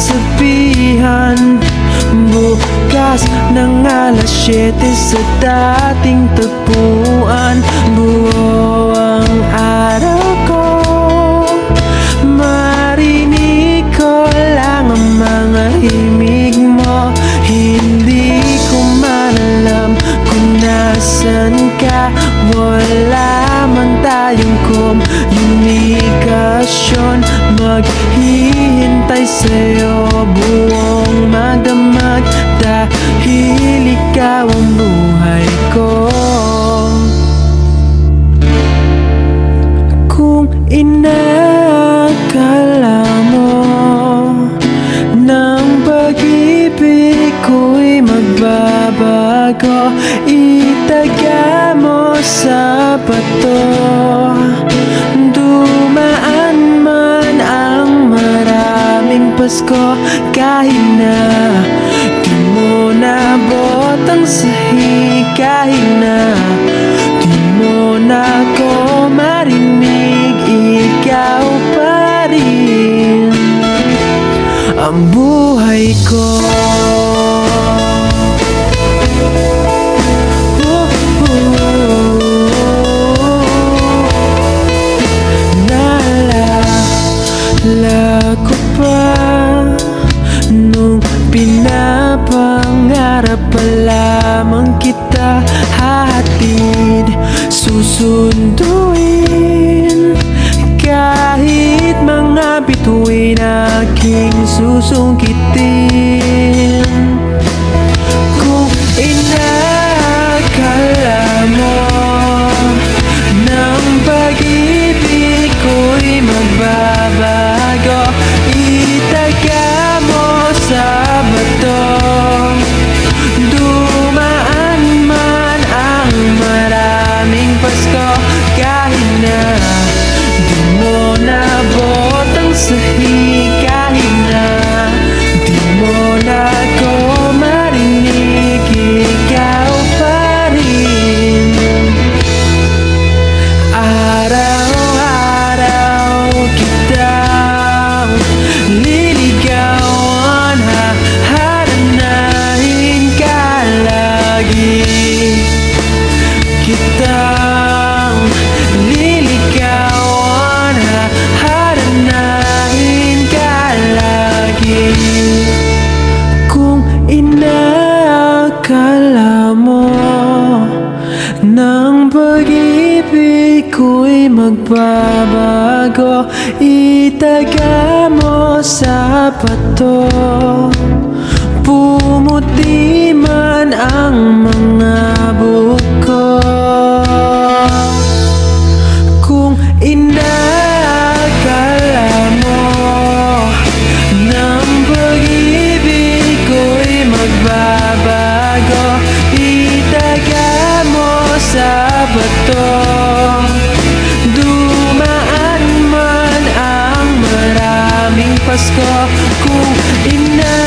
sabihan. Bukas ng alas 7 sa dating tagpuan. Buo ang araw ko, marinig ko lang ang mga himig mo. Hindi ko man alam kung nasan ka. Wala man tayong komunikasyon. Maghihintay sa'yo buong magdamag, dahil ikaw ang buhay ko. Kung inakala mo ng pag-ibig ko'y magbabago, itaga mo sa bato. Dumaan man ang maraming Pasko, kahit na di mo nabot ang sahig, kahit na di mo na ako marinig, ikaw pa rin ang buhay ko. Naalala ko pa nung pinapangarap pa lamang kita, hatid, susunduin, kahit mga bituin aking susungkitin. Kung inakala mo ng pag-ibig ko'y magbabago, itaga mo sa bato. Dumaan man ang maraming Pasko, kahit na di mo nabot ang sahig, kahit na di mo na ako marinig, ikaw pa rin. Araw-araw kitang liligawan, haharanahin ka lagi. Kitang liligawan, haharanahin ka lagi. Kung inakala mo ng pag-ibig ko'y magbabago, itaga mo sa bato. Pumuti man ang mga buko. Kung inakala mo ng pag-ibig ko'y magbabago, itaga mo sa bato. Dumaan man ang maraming Pasko, kung inakala